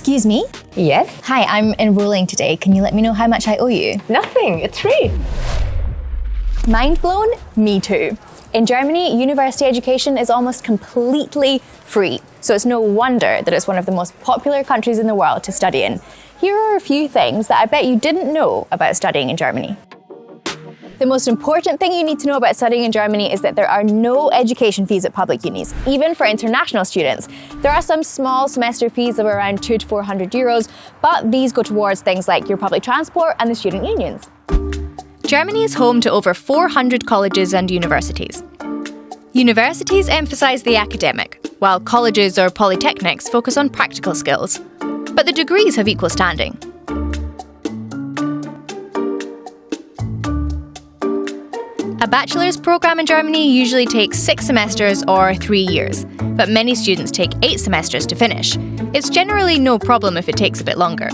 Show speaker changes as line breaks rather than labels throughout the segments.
Excuse me?
Yes?
Hi, I'm enrolling today. Can you let me know how much I owe you?
Nothing, it's free.
Mind blown? Me too. In Germany, university education is almost completely free, so it's no wonder that it's one of the most popular countries in the world to study in. Here are a few things that I bet you didn't know about studying in Germany. The most important thing you need to know about studying in Germany is that there are no education fees at public unis, even for international students. There are some small semester fees of around 200 to 400 euros, but these go towards things like your public transport and the student unions.
Germany is home to over 400 colleges and universities. Universities emphasise the academic, while colleges or polytechnics focus on practical skills. But the degrees have equal standing. A bachelor's programme in Germany usually takes 6 semesters or 3 years, but many students take 8 semesters to finish. It's generally no problem if it takes a bit longer.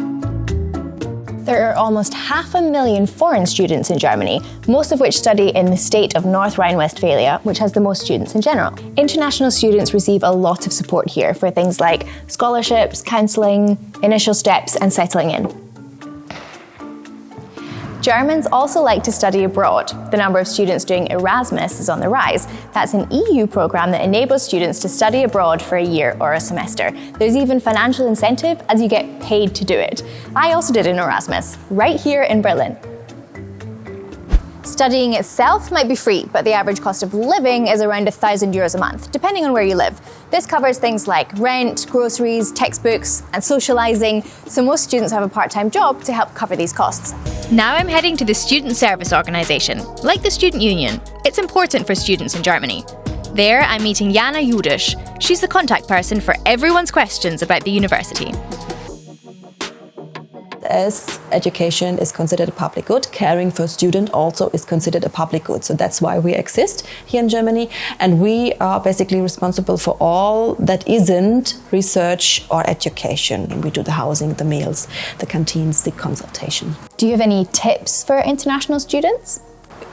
There are almost 500,000 foreign students in Germany, most of which study in the state of North Rhine-Westphalia, which has the most students in general. International students receive a lot of support here for things like scholarships, counselling, initial steps, and settling in. Germans also like to study abroad. The number of students doing Erasmus is on the rise. That's an EU program that enables students to study abroad for a year or a semester. There's even financial incentive as you get paid to do it. I also did an Erasmus, right here in Berlin. Studying itself might be free, but the average cost of living is around 1,000 euros a month, depending on where you live. This covers things like rent, groceries, textbooks, and socialising, so most students have a part-time job to help cover these costs.
Now I'm heading to the Student Service Organisation, like the Student Union. It's important for students in Germany. There, I'm meeting Jana Judisch. She's the contact person for everyone's questions about the university.
As education is considered a public good, caring for students also is considered a public good. So that's why we exist here in Germany. And we are basically responsible for all that isn't research or education. We do the housing, the meals, the canteens, the consultation.
Do you have any tips for international students?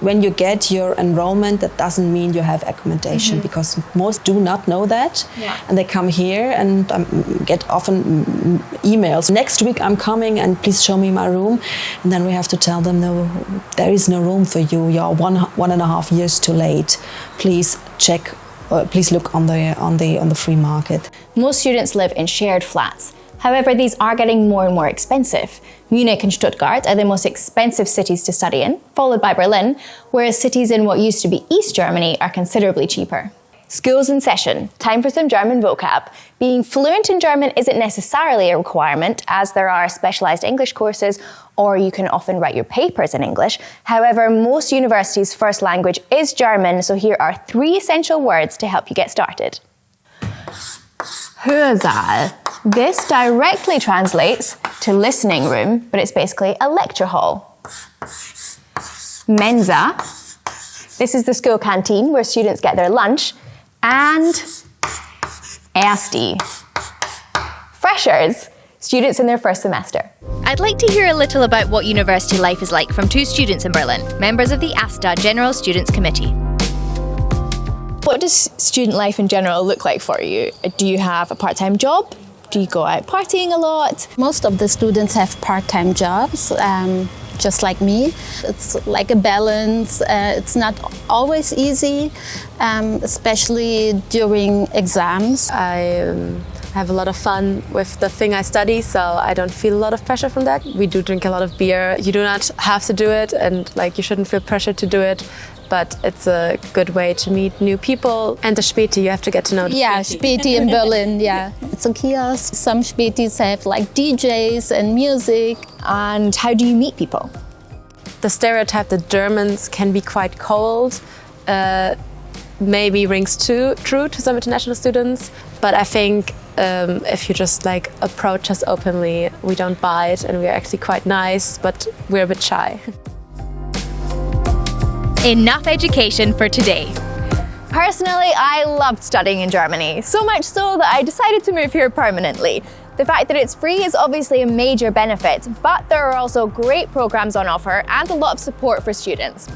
When you get your enrollment, that doesn't mean you have accommodation, because most do not know that. And they come here and get often emails. Next week I'm coming and please show me my room. And then we have to tell them, no, there is no room for you. You're 1.5 years too late. Please check, please look on the free market.
Most students live in shared flats. However, these are getting more and more expensive. Munich and Stuttgart are the most expensive cities to study in, followed by Berlin, whereas cities in what used to be East Germany are considerably cheaper. School's in session. Time for some German vocab. Being fluent in German isn't necessarily a requirement, as there are specialised English courses, or you can often write your papers in English. However, most universities' first language is German, so here are 3 essential words to help you get started. Hörsaal. This directly translates to listening room, but it's basically a lecture hall. Mensa. This is the school canteen where students get their lunch. And Ersti. Freshers. Students in their first semester.
I'd like to hear a little about what university life is like from 2 students in Berlin, members of the AStA General Students Committee.
What does student life in general look like for you? Do you have a part-time job? Do you go out partying a lot?
Most of the students have part-time jobs, just like me. It's like a balance. It's not always easy, especially during exams.
I have a lot of fun with the thing I study, so I don't feel a lot of pressure from that. We do drink a lot of beer. You do not have to do it, and you shouldn't feel pressured to do it. But it's a good way to meet new people. And the Späti, you have to get to know the
Späti in Berlin, It's a kiosk. Some Spätis have DJs and music.
And how do you meet people?
The stereotype that Germans can be quite cold maybe rings true to some international students. But I think if you just approach us openly, we don't bite and we're actually quite nice, but we're a bit shy.
Enough education for today.
Personally, I loved studying in Germany, so much so that I decided to move here permanently. The fact that it's free is obviously a major benefit, but there are also great programs on offer and a lot of support for students.